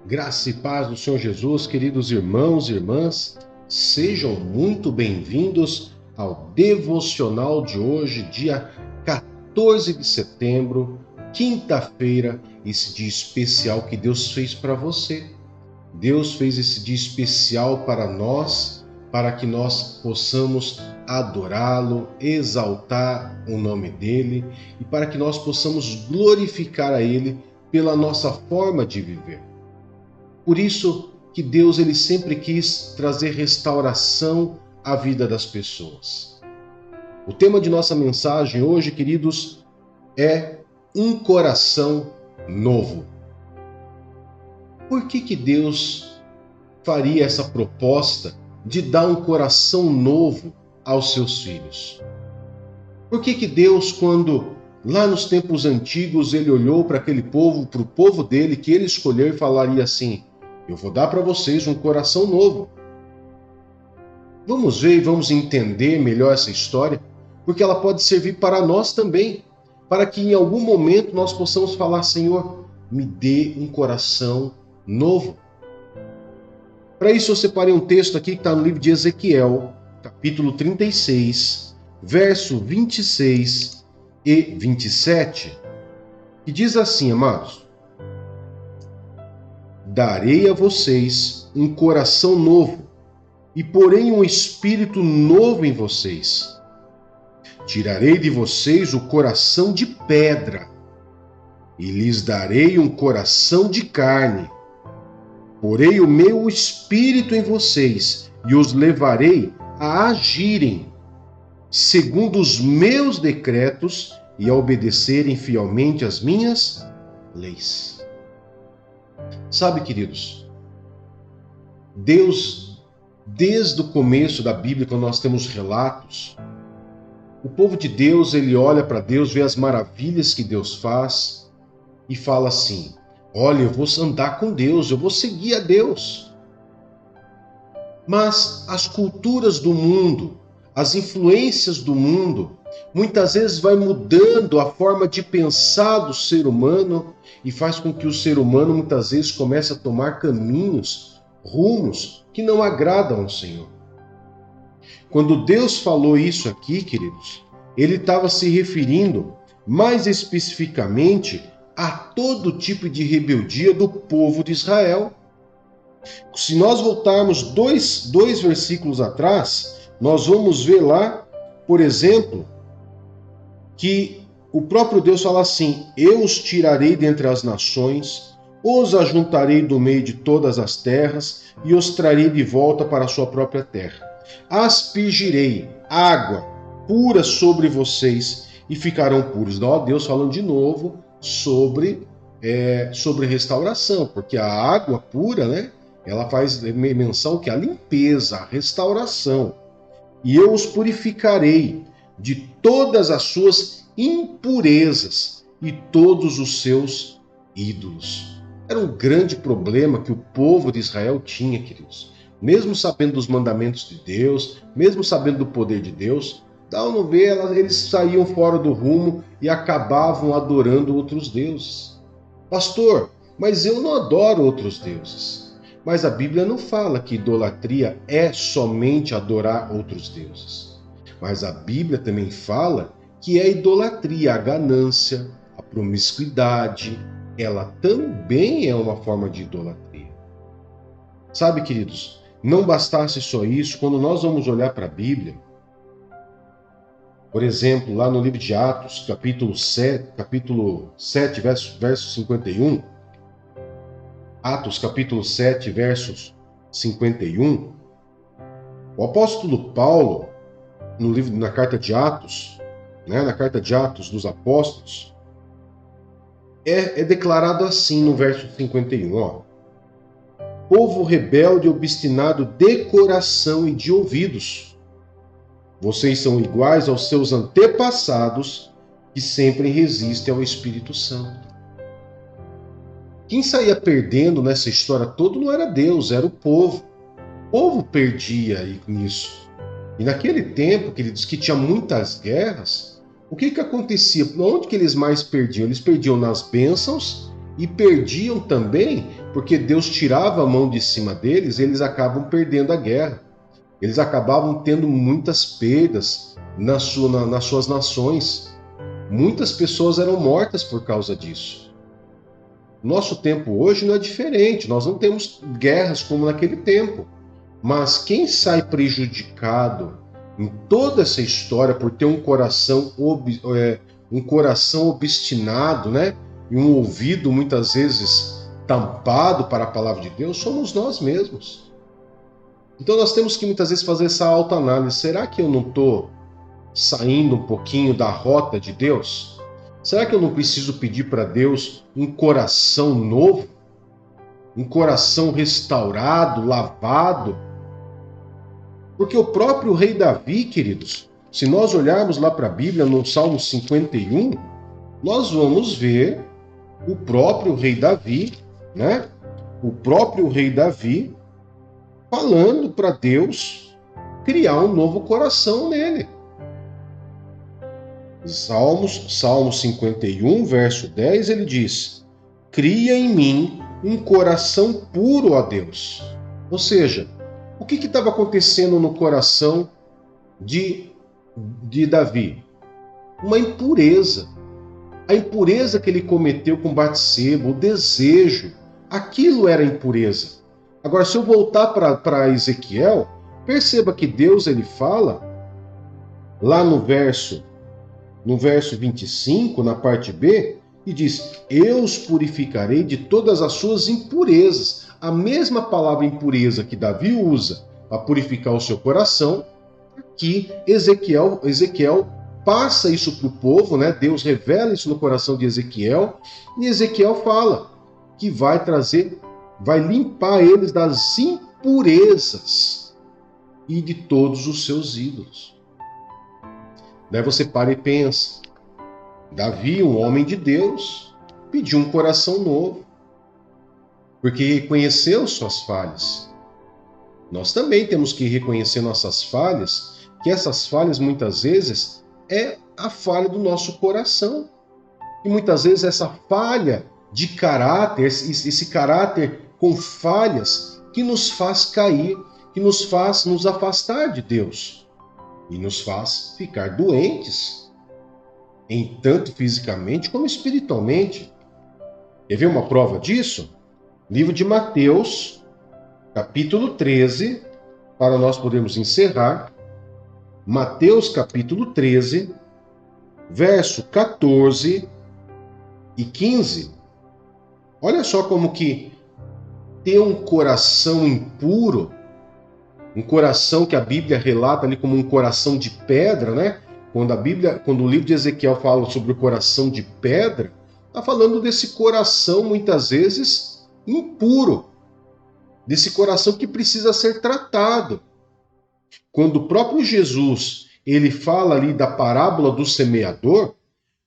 Graça e paz do Senhor Jesus, queridos irmãos e irmãs, sejam muito bem-vindos ao devocional de hoje, dia 14 de setembro, quinta-feira, esse dia especial que Deus fez para você. Deus fez esse dia especial para nós, para que nós possamos adorá-lo, exaltar o nome dele e para que nós possamos glorificar a ele pela nossa forma de viver. Por isso que Deus ele sempre quis trazer restauração à vida das pessoas. O tema de nossa mensagem hoje, queridos, é um coração novo. Por que Deus faria essa proposta de dar um coração novo aos seus filhos? Por que Deus, quando lá nos tempos antigos ele olhou para aquele povo, para o povo dele que ele escolheu e falaria assim: eu vou dar para vocês um coração novo. Vamos ver e vamos entender melhor essa história, porque ela pode servir para nós também, para que em algum momento nós possamos falar: Senhor, me dê um coração novo. Para isso eu separei um texto aqui que está no livro de Ezequiel, capítulo 36, verso 26 e 27, que diz assim, amados: darei a vocês um coração novo e porei um espírito novo em vocês. Tirarei de vocês o coração de pedra e lhes darei um coração de carne. Porei o meu espírito em vocês e os levarei a agirem segundo os meus decretos e a obedecerem fielmente às minhas leis. Sabe, queridos, Deus, desde o começo da Bíblia, quando nós temos relatos, o povo de Deus, ele olha para Deus, vê as maravilhas que Deus faz e fala assim: olha, eu vou andar com Deus, eu vou seguir a Deus. Mas as culturas do mundo, as influências do mundo, muitas vezes vai mudando a forma de pensar do ser humano e faz com que o ser humano muitas vezes comece a tomar caminhos, rumos que não agradam ao Senhor. Quando Deus falou isso aqui, queridos, ele estava se referindo mais especificamente a todo tipo de rebeldia do povo de Israel. Se nós voltarmos dois versículos atrás, nós vamos ver lá, por exemplo, que o próprio Deus fala assim: eu os tirarei dentre as nações, os ajuntarei do meio de todas as terras e os trarei de volta para a sua própria terra. Aspergirei água pura sobre vocês e ficarão puros. Ó, Deus falando de novo sobre restauração, porque a água pura, né, ela faz menção que a limpeza, a restauração. E eu os purificarei de todas as suas impurezas e todos os seus ídolos. Era um grande problema que o povo de Israel tinha, queridos. Mesmo sabendo dos mandamentos de Deus, mesmo sabendo do poder de Deus, dá uma ver, eles saíam fora do rumo e acabavam adorando outros deuses. Pastor, mas eu não adoro outros deuses. Mas a Bíblia não fala que idolatria é somente adorar outros deuses. Mas a Bíblia também fala que a idolatria, a ganância, a promiscuidade, ela também é uma forma de idolatria. Sabe, queridos, não bastasse só isso, quando nós vamos olhar para a Bíblia, por exemplo, lá no livro de Atos, capítulo 7, verso 51, Atos, capítulo 7, versos 51, o apóstolo Paulo, na carta de Atos, na carta de Atos dos Apóstolos, é declarado assim no verso 51, ó: povo rebelde e obstinado de coração e de ouvidos, vocês são iguais aos seus antepassados que sempre resistem ao Espírito Santo. Quem saía perdendo nessa história toda não era Deus, era o povo. O povo perdia nisso. E naquele tempo, queridos, que tinha muitas guerras, o que acontecia? Onde que eles mais perdiam? Eles perdiam nas bênçãos e perdiam também porque Deus tirava a mão de cima deles, eles acabam perdendo a guerra. Eles acabavam tendo muitas perdas nas suas nações. Muitas pessoas eram mortas por causa disso. Nosso tempo hoje não é diferente, nós não temos guerras como naquele tempo. Mas quem sai prejudicado em toda essa história por ter um coração obstinado, né? E um ouvido muitas vezes tampado para a palavra de Deus, somos nós mesmos. Então nós temos que muitas vezes fazer essa autoanálise. Será que eu não estou saindo um pouquinho da rota de Deus? Será que eu não preciso pedir para Deus um coração novo? Um coração restaurado, lavado? Porque o próprio rei Davi, queridos, se nós olharmos lá para a Bíblia, no Salmo 51, nós vamos ver o próprio rei Davi, né? O próprio rei Davi falando para Deus criar um novo coração nele. Salmo 51, verso 10, ele diz: cria em mim um coração puro, ó Deus. Ou seja, o que estava acontecendo no coração de Davi? Uma impureza. A impureza que ele cometeu com Batseba, o desejo, aquilo era impureza. Agora, se eu voltar para Ezequiel, perceba que Deus ele fala, lá no verso 25, na parte B, e diz: eu os purificarei de todas as suas impurezas. A mesma palavra impureza que Davi usa para purificar o seu coração, que Ezequiel passa isso para o povo, né? Deus revela isso no coração de Ezequiel, e Ezequiel fala que vai limpar eles das impurezas e de todos os seus ídolos. Daí você para e pensa, Davi, um homem de Deus, pediu um coração novo, porque reconheceu suas falhas. Nós também temos que reconhecer nossas falhas, que essas falhas muitas vezes é a falha do nosso coração. E muitas vezes essa falha de caráter, esse caráter com falhas, que nos faz cair, que nos faz nos afastar de Deus e nos faz ficar doentes, tanto fisicamente como espiritualmente. Quer ver uma prova disso? Livro de Mateus, capítulo 13, para nós podermos encerrar. Mateus, capítulo 13, verso 14 e 15. Olha só como que ter um coração impuro, um coração que a Bíblia relata ali como um coração de pedra, né? Quando o livro de Ezequiel fala sobre o coração de pedra, está falando desse coração muitas vezes impuro, desse coração que precisa ser tratado. Quando o próprio Jesus ele fala ali da parábola do semeador,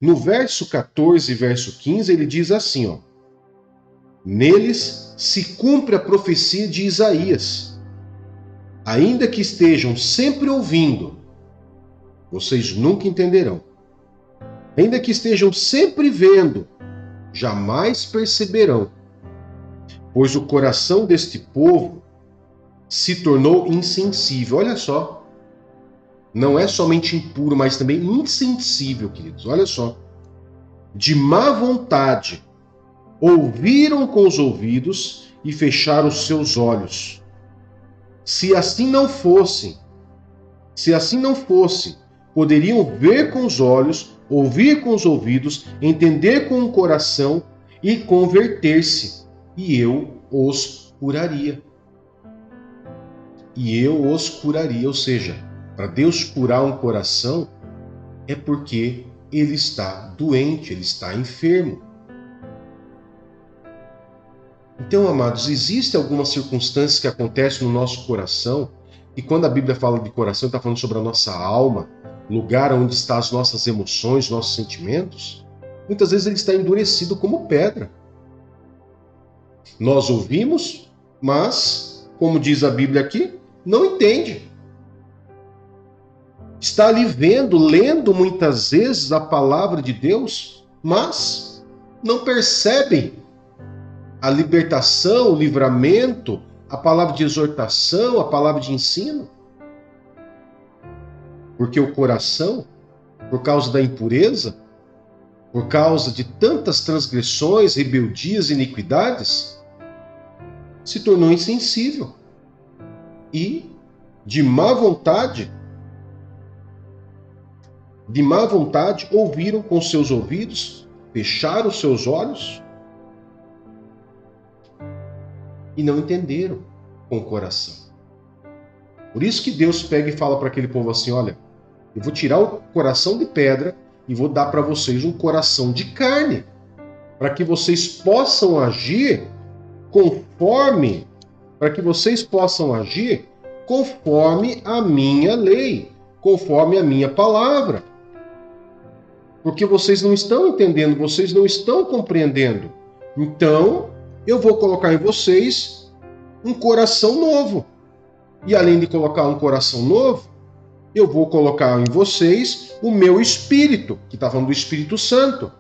no verso 14 e verso 15 ele diz assim, ó: neles se cumpre a profecia de Isaías. Ainda que estejam sempre ouvindo, vocês nunca entenderão. Ainda que estejam sempre vendo, jamais perceberão. Pois o coração deste povo se tornou insensível. Olha só. Não é somente impuro, mas também insensível, queridos. Olha só. De má vontade, ouviram com os ouvidos e fecharam os seus olhos. Se assim não fosse, poderiam ver com os olhos, ouvir com os ouvidos, entender com o coração e converter-se, e eu os curaria. Ou seja, para Deus curar um coração é porque ele está doente, ele está enfermo. Então, amados, existem algumas circunstâncias que acontecem no nosso coração, e quando a Bíblia fala de coração, está falando sobre a nossa alma, lugar onde estão as nossas emoções, nossos sentimentos. Muitas vezes ele está endurecido como pedra. Nós ouvimos, mas, como diz a Bíblia aqui, não entende. Está ali lendo muitas vezes a palavra de Deus, mas não percebem a libertação, o livramento, a palavra de exortação, a palavra de ensino. Porque o coração, por causa da impureza, por causa de tantas transgressões, rebeldias e iniquidades, se tornou insensível. E, de má vontade, ouviram com seus ouvidos, fecharam seus olhos e não entenderam com o coração. Por isso que Deus pega e fala para aquele povo assim: olha, eu vou tirar o coração de pedra e vou dar para vocês um coração de carne, para que vocês possam agir conforme a minha lei, conforme a minha palavra. Porque vocês não estão entendendo, vocês não estão compreendendo. Então, eu vou colocar em vocês um coração novo. E além de colocar um coração novo, eu vou colocar em vocês o meu Espírito, que está falando do Espírito Santo,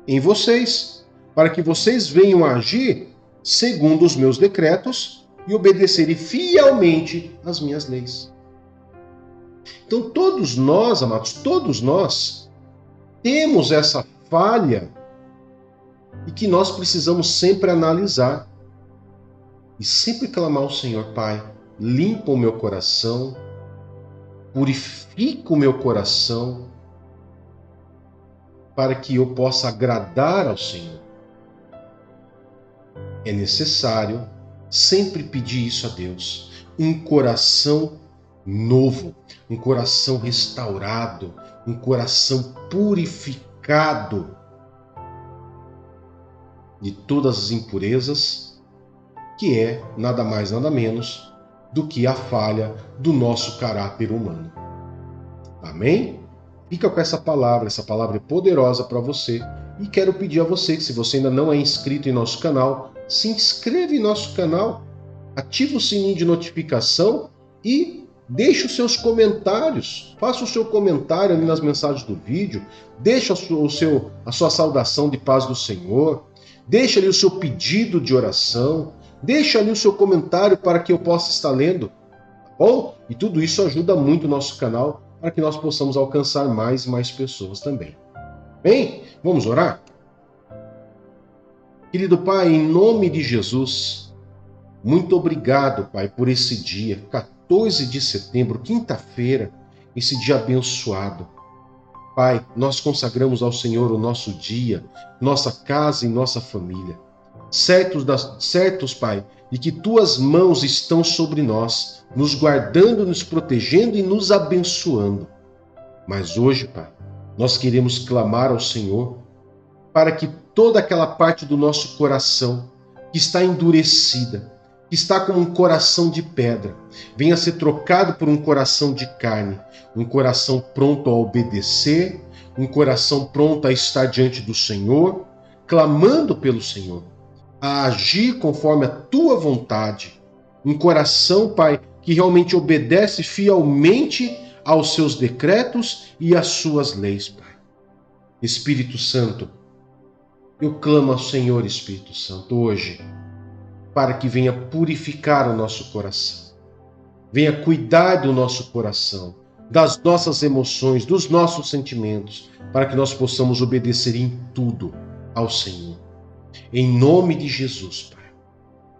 em vocês, para que vocês venham a agir segundo os meus decretos e obedecerem fielmente às minhas leis. Então todos nós, amados, todos nós temos essa falha e que nós precisamos sempre analisar e sempre clamar ao Senhor: Pai, limpa o meu coração, purifica o meu coração, para que eu possa agradar ao Senhor. É necessário sempre pedir isso a Deus, um coração novo, um coração restaurado, um coração purificado de todas as impurezas, que é nada mais, nada menos do que a falha do nosso caráter humano. Amém? Fica com essa palavra é poderosa para você. E quero pedir a você que, se você ainda não é inscrito em nosso canal, se inscreva em nosso canal, ativa o sininho de notificação e deixe os seus comentários. Faça o seu comentário ali nas mensagens do vídeo, deixe a sua saudação de paz do Senhor, deixe ali o seu pedido de oração, deixe ali o seu comentário para que eu possa estar lendo, tá bom? E tudo isso ajuda muito o nosso canal para que nós possamos alcançar mais e mais pessoas também. Bem, vamos orar? Querido Pai, em nome de Jesus, muito obrigado, Pai, por esse dia, 14 de setembro, quinta-feira, esse dia abençoado. Pai, nós consagramos ao Senhor o nosso dia, nossa casa e nossa família. Certos, Pai, de que Tuas mãos estão sobre nós, nos guardando, nos protegendo e nos abençoando. Mas hoje, Pai, nós queremos clamar ao Senhor para que toda aquela parte do nosso coração que está endurecida, que está como um coração de pedra, venha ser trocado por um coração de carne, um coração pronto a obedecer, um coração pronto a estar diante do Senhor, clamando pelo Senhor, a agir conforme a Tua vontade, um coração, Pai, que realmente obedece fielmente aos Seus decretos e às Suas leis, Pai. Espírito Santo, eu clamo ao Senhor, Espírito Santo, hoje, para que venha purificar o nosso coração, venha cuidar do nosso coração, das nossas emoções, dos nossos sentimentos, para que nós possamos obedecer em tudo ao Senhor. Em nome de Jesus, Pai.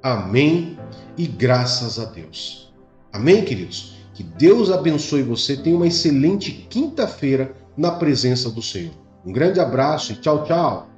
Amém e graças a Deus. Amém, queridos? Que Deus abençoe você. Tenha uma excelente quinta-feira na presença do Senhor. Um grande abraço e tchau, tchau.